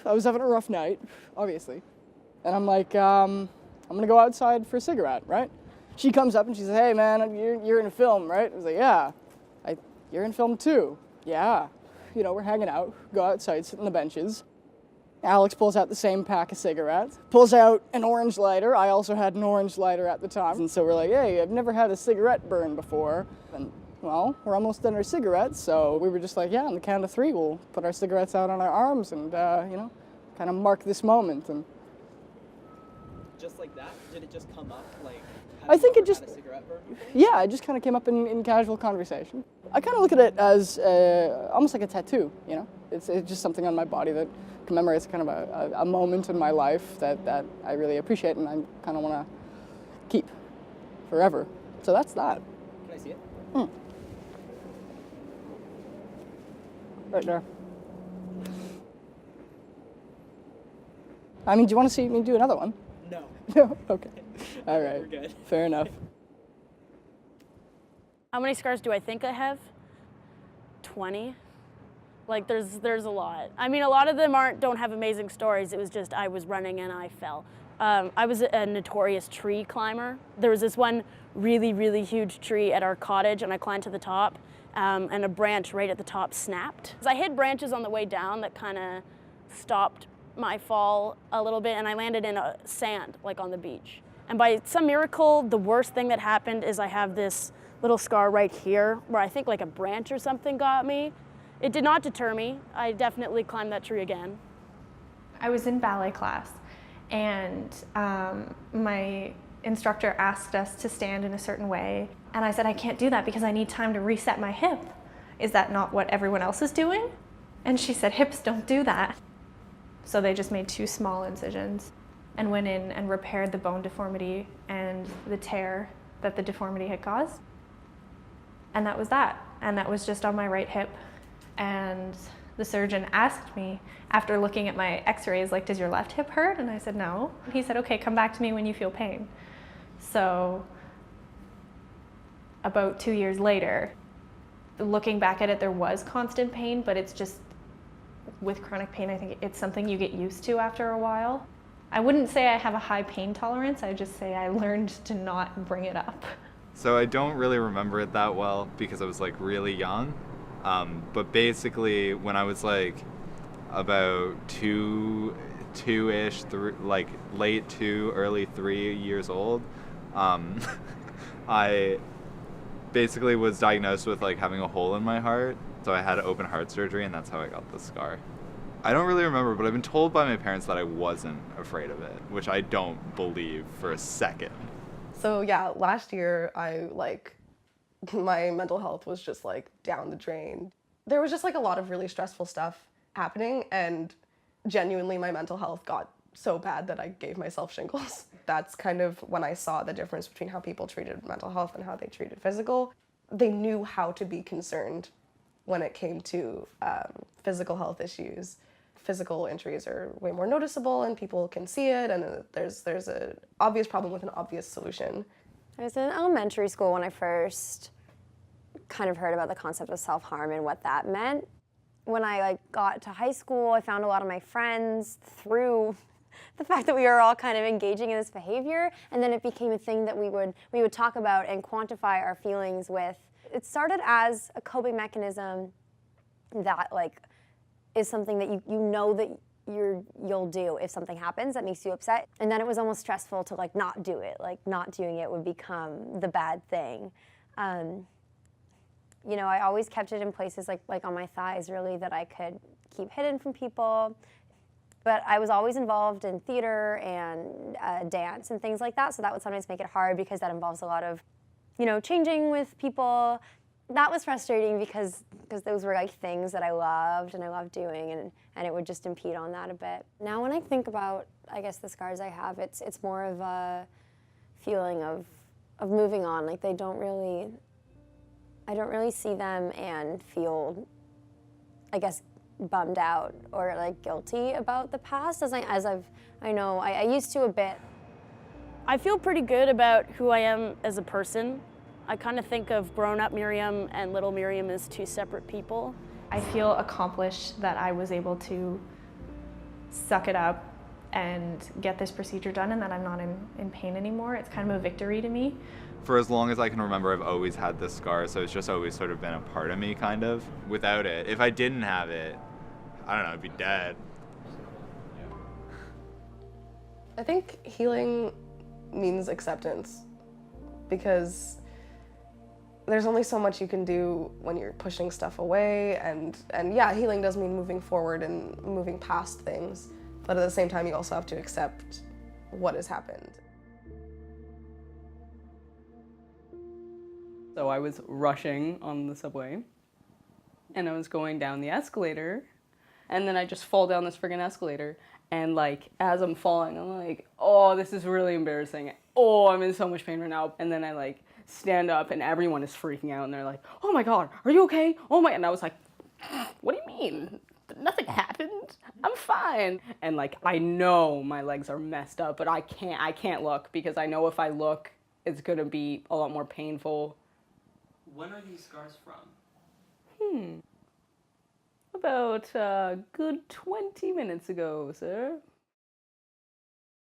I was having a rough night, obviously. And I'm like, I'm gonna go outside for a cigarette, right? She comes up and she says, hey man, you're in film, right? I was like, yeah. You're in film too. Yeah. You know, we're hanging out, go outside, sit on the benches. Alex pulls out the same pack of cigarettes, pulls out an orange lighter. I also had an orange lighter at the time. And so we're like, hey, I've never had a cigarette burn before. And well, we're almost done our cigarettes, so we were just like, yeah, on the count of 3, we'll put our cigarettes out on our arms and, you know, kind of mark this moment. And just like that? Did it just come up? Like, I think it just, had a cigarette burn before? Yeah, it just kind of came up in casual conversation. I kind of look at it as almost like a tattoo, you know? It's just something on my body that commemorates kind of a moment in my life that I really appreciate and I kind of want to keep forever. So that's that. Can I see it? Right there. I mean, do you want to see me do another one? No. No? Okay. All right. We're good. Fair enough. How many scars do I think I have? 20. Like there's a lot. I mean, a lot of them don't have amazing stories. It was just I was running and I fell. I was a notorious tree climber. There was this one really, really huge tree at our cottage and I climbed to the top and a branch right at the top snapped. I hit branches on the way down that kind of stopped my fall a little bit and I landed in sand, like on the beach. And by some miracle, the worst thing that happened is I have this little scar right here where I think like a branch or something got me. It did not deter me. I definitely climbed that tree again. I was in ballet class and my instructor asked us to stand in a certain way. And I said, I can't do that because I need time to reset my hip. Is that not what everyone else is doing? And she said, hips don't do that. So they just made 2 small incisions and went in and repaired the bone deformity and the tear that the deformity had caused. And that was that. And that was just on my right hip. And the surgeon asked me, after looking at my x-rays, like, does your left hip hurt? And I said, no. And he said, okay, come back to me when you feel pain. So about 2 years later, looking back at it, there was constant pain, but it's just, with chronic pain, I think it's something you get used to after a while. I wouldn't say I have a high pain tolerance, I just say I learned to not bring it up. So I don't really remember it that well because I was like really young. But basically when I was like about two-ish, like late 2, early 3 years old, I basically was diagnosed with like having a hole in my heart. So I had open heart surgery and that's how I got the scar. I don't really remember, but I've been told by my parents that I wasn't afraid of it, which I don't believe for a second. So yeah, last year my mental health was just like down the drain. There was just like a lot of really stressful stuff happening and genuinely my mental health got so bad that I gave myself shingles. That's kind of when I saw the difference between how people treated mental health and how they treated physical. They knew how to be concerned when it came to physical health issues. Physical injuries are way more noticeable and people can see it and there's an obvious problem with an obvious solution. I was in elementary school when I first kind of heard about the concept of self-harm and what that meant. When I got to high school, I found a lot of my friends through the fact that we were all kind of engaging in this behavior, and then it became a thing that we would talk about and quantify our feelings with. It started as a coping mechanism that is something that you know that you'll do if something happens that makes you upset. And then it was almost stressful to not do it. Not doing it would become the bad thing. You know, I always kept it in places like on my thighs really that I could keep hidden from people. But I was always involved in theater and dance and things like that. So that would sometimes make it hard because that involves a lot of, you know, changing with people. That was frustrating because those were things that I loved and I loved doing and it would just impede on that a bit. Now when I think about, I guess, the scars I have, it's more of a feeling of moving on. I don't really see them and feel, I guess, bummed out or guilty about the past I know I used to a bit. I feel pretty good about who I am as a person. I kind of think of grown-up Miriam and little Miriam as 2 separate people. I feel accomplished that I was able to suck it up and get this procedure done and that I'm not in pain anymore. It's kind of a victory to me. For as long as I can remember, I've always had this scar, so it's just always sort of been a part of me, kind of. Without it, if I didn't have it, I don't know, I'd be dead. I think healing means acceptance, because there's only so much you can do when you're pushing stuff away, and yeah, healing does mean moving forward and moving past things, but at the same time you also have to accept what has happened. So I was rushing on the subway, and I was going down the escalator, and then I just fall down this friggin' escalator, and like, as I'm falling, I'm like, oh, this is really embarrassing. Oh, I'm in so much pain right now. And then I like stand up, and everyone is freaking out, and they're like, oh my God, are you okay? Oh my, and I was like, what do you mean? Nothing happened. I'm fine. And like, I know my legs are messed up, but I can't look, because I know if I look, it's gonna be a lot more painful. When are these scars from? About a good 20 minutes ago, sir.